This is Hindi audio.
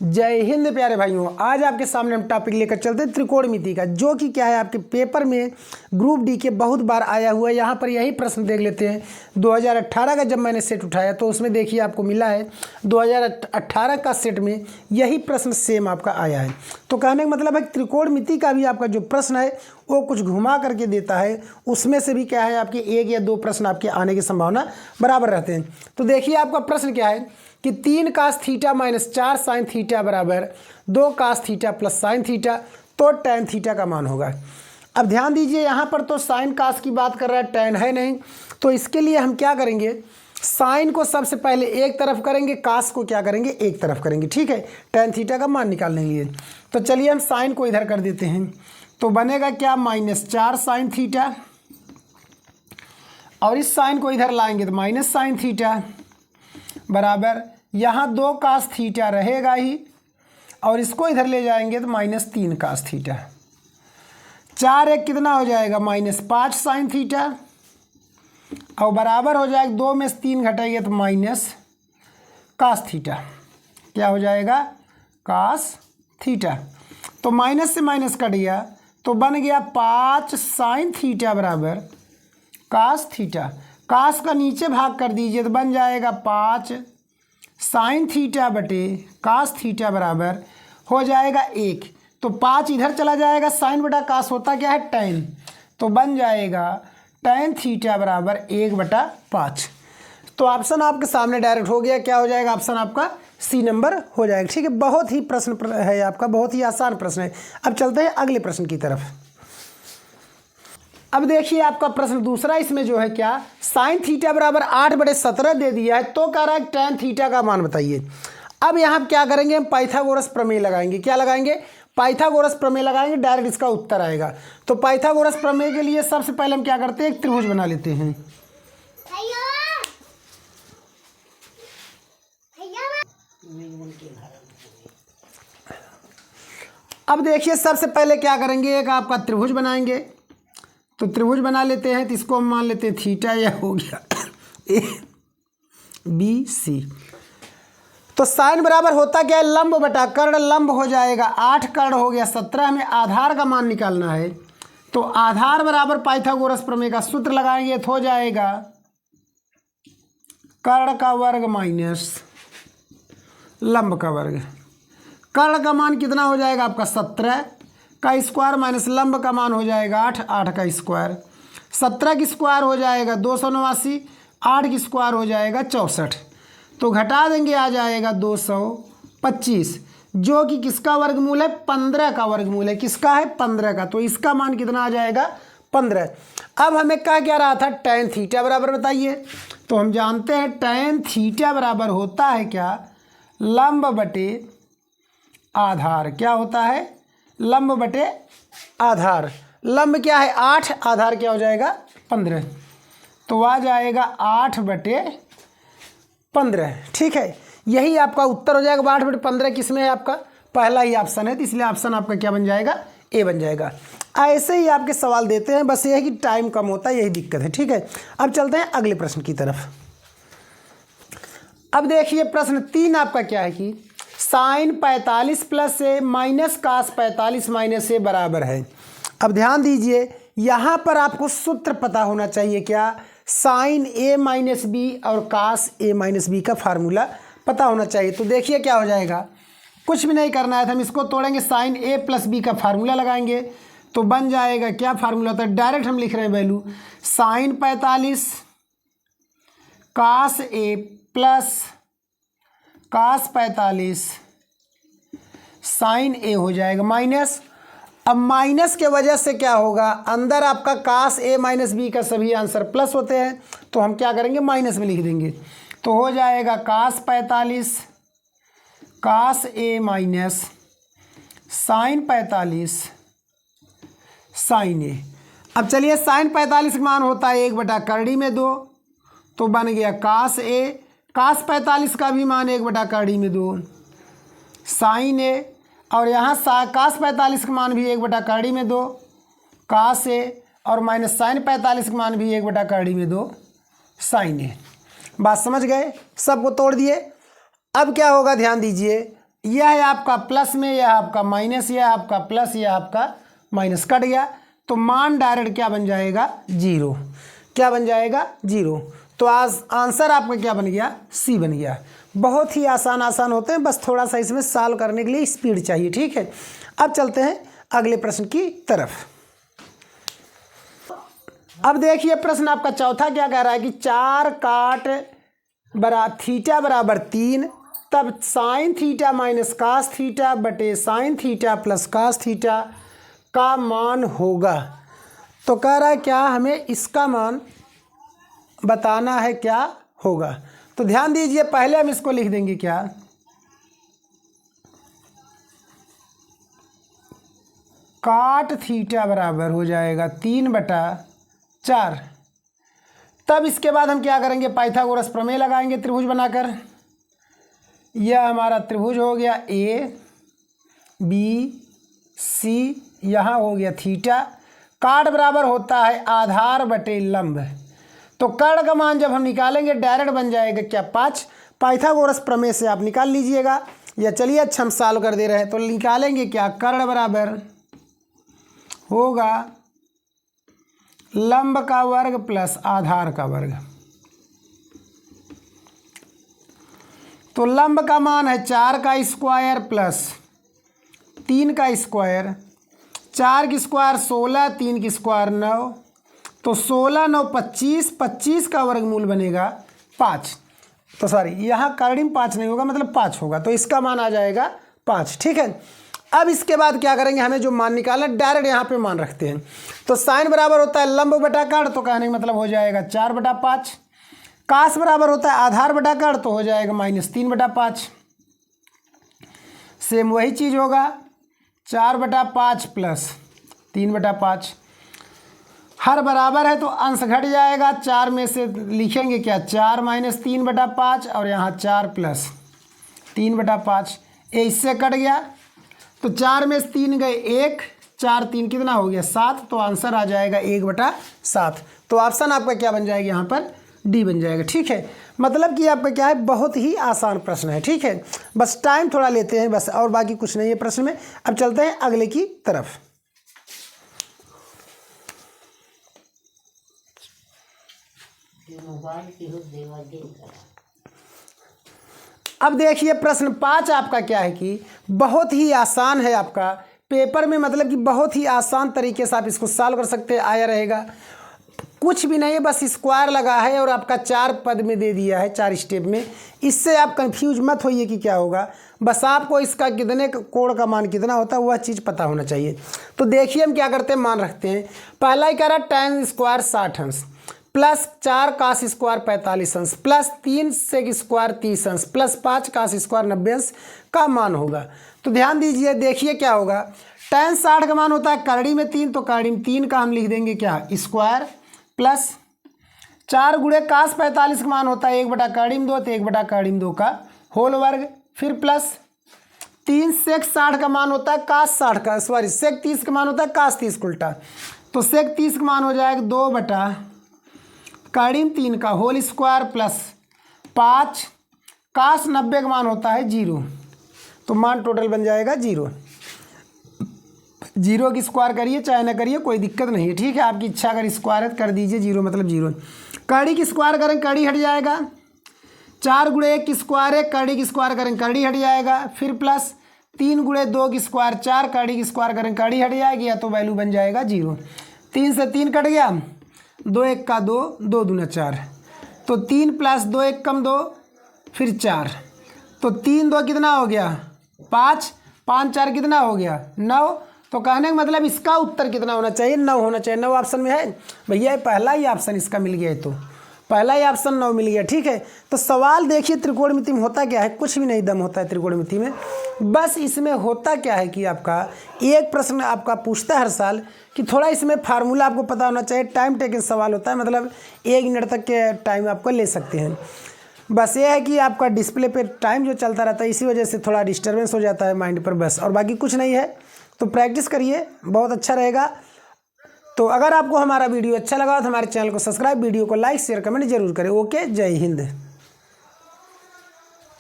जय हिंद प्यारे भाइयों। आज आपके सामने हम टॉपिक लेकर चलते हैं त्रिकोणमिति का, जो कि क्या है आपके पेपर में ग्रुप डी के बहुत बार आया हुआ है। यहाँ पर यही प्रश्न देख लेते हैं। 2018 का जब मैंने सेट उठाया तो उसमें देखिए आपको मिला है 2018 का सेट में यही प्रश्न सेम आपका आया है। तो कहने का मतलब है त्रिकोणमिति का भी आपका जो प्रश्न है वो कुछ घुमा करके देता है, उसमें से भी क्या है आपके एक या दो प्रश्न आपके आने की संभावना बराबर रहते हैं। तो देखिए आपका प्रश्न क्या है कि 3 cos theta minus 4 sin theta बराबर 2 cos theta plus sine theta, तो tan थीटा का मान होगा। अब ध्यान दीजिए यहाँ पर तो साइन कास की बात कर रहा है, tan है नहीं, तो इसके लिए हम क्या करेंगे, साइन को सबसे पहले एक तरफ करेंगे, कास को क्या करेंगे एक तरफ करेंगे, ठीक है, tan थीटा का मान निकालने के लिए। तो चलिए हम साइन को इधर कर देते हैं, तो बनेगा क्या -4 sin थीटा, और इस साइन को इधर लाएंगे तो माइनस साइन थीटा बराबर यहाँ 2 cos थीटा रहेगा ही, और इसको इधर ले जाएंगे तो -3 cos थीटा। 4 एक कितना हो जाएगा -5 sin थीटा, और बराबर हो जाएगा 2 में से 3 घटाइए तो माइनस cos थीटा। क्या हो जाएगा cos थीटा। तो माइनस से माइनस कट गया तो बन गया 5 sin थीटा बराबर cos थीटा। कास का नीचे भाग कर दीजिए तो बन जाएगा 5 sin थीटा बटे कास थीटा बराबर हो जाएगा 1। तो 5 इधर चला जाएगा, साइन बटा कास होता क्या है tan, तो बन जाएगा tan थीटा बराबर 1/5। तो ऑप्शन आपके सामने डायरेक्ट हो गया, क्या हो जाएगा ऑप्शन आपका सी नंबर हो जाएगा। ठीक है, बहुत ही प्रश्न है आपका, बहुत ही आसान प्रश्न है। अब चलते हैं अगले प्रश्न की तरफ। अब देखिए आपका प्रश्न दूसरा, इसमें जो है क्या साइन थीटा बराबर 8/17 दे दिया है, तो कह रहा है tan थीटा का मान बताइए। अब यहाँ क्या करेंगे, हम पाइथागोरस प्रमेय लगाएंगे। क्या लगाएंगे, पाइथागोरस प्रमेय लगाएंगे, डायरेक्ट इसका उत्तर आएगा। तो पाइथागोरस प्रमेय के लिए सबसे पहले हम क्या करते हैं, एक त्रिभुज बना लेते हैं। अब देखिए सबसे पहले क्या करेंगे, एक आपका त्रिभुज बनाएंगे। तो त्रिभुज बना लेते हैं, तो इसको हम मान लेते हैं थीटा, यह हो गया ABC। तो साइन बराबर होता क्या है, लंब बटा कर्ण, लंब हो जाएगा 8, कर्ण हो गया 17। हमें आधार का मान निकालना है, तो आधार बराबर पाइथागोरस प्रमेय का सूत्र लगाएंगे तो हो जाएगा कर्ण का वर्ग माइनस लंब का वर्ग। कर्ण का मान कितना हो जाएगा आपका 17 का स्क्वायर माइनस लंब का मान हो जाएगा 8, 8 का स्क्वायर। 17 की स्क्वायर हो जाएगा 289, 8 की स्क्वायर हो जाएगा 64। तो घटा देंगे, आ जाएगा 225, जो कि किसका वर्गमूल है, 15 का वर्गमूल है। किसका है, 15 का। तो इसका मान कितना आ जाएगा 15। अब हमें क्या रहा था, tan थीटा बराबर बताइए। तो हम जानते हैं tan थीटा बराबर होता है क्या, लंब बटे आधार। क्या होता है, लंब बटे आधार। लंब क्या है 8, आधार क्या हो जाएगा 15, तो आ जाएगा 8/15। ठीक है, यही आपका उत्तर हो जाएगा। 8/15 किस में है आपका, पहला ही ऑप्शन है, तो इसलिए ऑप्शन आपका क्या बन जाएगा, ए बन जाएगा। ऐसे ही आपके सवाल देते हैं, बस यह है कि टाइम कम होता है, यही दिक्कत है। ठीक है, अब चलते हैं अगले प्रश्न की तरफ। अब देखिए प्रश्न 3 आपका क्या है कि साइन 45 प्लस ए माइनस कास 45 माइनस ए बराबर है। अब ध्यान दीजिए, यहाँ पर आपको सूत्र पता होना चाहिए, क्या, साइन ए माइनस बी और कास ए माइनस बी का फार्मूला पता होना चाहिए। तो देखिए क्या हो जाएगा, कुछ भी नहीं करना है, तो हम इसको तोड़ेंगे, साइन ए प्लस बी का फार्मूला लगाएंगे तो बन जाएगा, क्या फार्मूला होता है, डायरेक्ट हम लिख रहे हैं वैल्यू, साइन 45 कास ए प्लस कास 45 साइन ए हो जाएगा माइनस। अब माइनस के वजह से क्या होगा, अंदर आपका कास ए माइनस बी का सभी आंसर प्लस होते हैं, तो हम क्या करेंगे, माइनस में लिख देंगे। तो हो जाएगा कास 45 कास ए माइनस साइन 45 साइन ए। अब चलिए साइन 45 का मान होता है 1/2 में 2, तो बन गया कास ए। कास 45 का भी मान 1/2 में 2 साइन ए, और यहाँ कास 45 का मान भी 1/2 में 2 कास ए, और माइनस साइन 45 का मान भी 1/2 में 2 साइन ए। बात समझ गए, सबको तोड़ दिए। अब क्या होगा ध्यान दीजिए, यह है आपका प्लस में, यह आपका माइनस, यह आपका प्लस, यह आपका माइनस, कट गया तो मान डायरेक्ट क्या बन जाएगा 0। क्या बन जाएगा 0। तो आज आंसर आपका क्या बन गया सी बन गया। बहुत ही आसान होते हैं, बस थोड़ा सा इसमें सॉल्व करने के लिए स्पीड चाहिए। ठीक है, अब चलते हैं अगले प्रश्न की तरफ। अब देखिए प्रश्न आपका चौथा क्या कह रहा है कि 4 काट थीटा बराबर 3, तब sine theta minus cos theta बटे sine theta plus cos theta का मान होगा। तो कह रहा है क्या हमें इसका मान बताना है क्या होगा। तो ध्यान दीजिए, पहले हम इसको लिख देंगे क्या, काट थीटा बराबर हो जाएगा 3/4। तब इसके बाद हम क्या करेंगे, पाइथागोरस प्रमेय लगाएंगे त्रिभुज बनाकर। यह हमारा त्रिभुज हो गया ए बी सी, यहाँ हो गया थीटा। काट बराबर होता है आधार बटे लंब, तो कर्ण का मान जब हम निकालेंगे डायरेक्ट बन जाएगा क्या 5। पाइथागोरस प्रमेय से आप निकाल लीजिएगा, या चलिए अच्छा हम सॉल्व कर दे रहे हैं। तो निकालेंगे क्या, कर्ण बराबर होगा लंब का वर्ग प्लस आधार का वर्ग। तो लंब का मान है 4 का स्क्वायर प्लस 3 का स्क्वायर। 4 की स्क्वायर 16, 3 की स्क्वायर 9, तो 16 9 25, 25 का वर्गमूल बनेगा 5। तो सॉरी, यहाँ कर्णिम 5 नहीं होगा, मतलब 5 होगा, तो इसका मान आ जाएगा 5। ठीक है, अब इसके बाद क्या करेंगे, हमें जो मान निकालना डायरेक्ट यहाँ पे मान रखते हैं। तो साइन बराबर होता है लंब बटा कर्ण, तो कहने का मतलब हो जाएगा 4/5। कास बराबर होता है आधार बटा कर्ण, तो हो जाएगा -3/5। सेम वही चीज़ होगा, 4/5 प्लस 3/5। हर बराबर है तो अंश घट जाएगा, 4 में से लिखेंगे क्या 4 - 3/5, और यहाँ 4 प्लस 3/5। ये इससे कट गया, तो 4 में से 3 गए 1, 4 3 कितना हो गया 7, तो आंसर आ जाएगा 1/7। तो ऑप्शन आपका क्या बन जाएगा यहाँ पर डी बन जाएगा। ठीक है, मतलब कि आपका क्या है, बहुत ही आसान प्रश्न है। ठीक है, बस टाइम थोड़ा लेते हैं बस, और बाकी कुछ नहीं है प्रश्न में। अब चलते हैं अगले की तरफ। अब देखिए प्रश्न 5 आपका क्या है कि बहुत ही आसान है आपका पेपर में, मतलब कि बहुत ही आसान तरीके से आप इसको सॉल्व कर सकते हैं, आया रहेगा। कुछ भी नहीं है, बस स्क्वायर लगा है और आपका 4 पद में दे दिया है, 4 स्टेप में। इससे आप कंफ्यूज मत होइए कि क्या होगा, बस आपको इसका कितने कोण का मान कितना होता है वह चीज़ पता होना चाहिए। तो देखिए हम क्या करते हैं, मान रखते हैं। पहला ही कह रहा है tan स्क्वायर 60 अंश प्लस 4 कास स्क्वायर 45 अंश प्लस 3 सेक स्क्वायर 30 अंश प्लस 5 कास स्क्वायर 90 अंश का मान होगा। तो ध्यान दीजिए, देखिए क्या होगा, tan 60 का मान होता है करड़ी में 3, तो करड़ी में 3 का हम लिख देंगे क्या स्क्वायर, प्लस 4 गुणे कास 45 का मान होता है 1/2, तो 1/2 का होल वर्ग, फिर प्लस 3 सेक 60 का मान होता है कास 60 का, सॉरी सेक 30 का मान होता है कास 30 का उल्टा, तो सेक 30 का मान हो जाएगा 2/3 का होल स्क्वायर प्लस 5 कास 90 का मान होता है 0, तो मान टोटल बन जाएगा 0। 0 की स्क्वायर करिए चाहे ना करिए कोई दिक्कत नहीं है। ठीक है, आपकी इच्छा, अगर स्क्वायर कर दीजिए 0 मतलब 0। कड़ी की स्क्वायर करें कड़ी हट जाएगा, 4 गुणे 1 की स्क्वायर है, कड़ी की स्क्वायर करें कड़ी हट जाएगा, फिर प्लस 3 गुणे 2 की स्क्वायर 4, कड़ी की स्क्वायर करें कड़ी हट जाएगी, या तो वैल्यू बन जाएगा 0। 3 से 3 कट गया, 2 1 का 2, 2 दूना 4, तो 3 प्लस 2 1 कम 2, फिर 4, तो 3 2 कितना हो गया 5, 5 4 कितना हो गया 9। तो कहने का मतलब इसका उत्तर कितना होना चाहिए 9 होना चाहिए। 9 ऑप्शन में है भैया, पहला ही ऑप्शन इसका मिल गया है, तो पहला ही ऑप्शन 9 मिल गया। ठीक है, तो सवाल देखिए त्रिकोणमिति में होता क्या है, कुछ भी नहीं दम होता है त्रिकोणमिति में। बस इसमें होता क्या है कि आपका एक प्रश्न आपका पूछता है हर साल कि थोड़ा इसमें फार्मूला आपको पता होना चाहिए। टाइम टेकन सवाल होता है, मतलब 1 मिनट तक के टाइम आपको ले सकते हैं। बस ये है कि आपका डिस्प्ले पे टाइम जो चलता रहता है, इसी वजह से थोड़ा डिस्टर्बेंस हो जाता है माइंड पर, बस, और बाकी कुछ नहीं है। तो प्रैक्टिस करिए, बहुत अच्छा रहेगा। तो अगर आपको हमारा वीडियो अच्छा लगा तो हमारे चैनल को सब्सक्राइब, वीडियो को लाइक शेयर कमेंट जरूर करें। ओके, जय हिंद।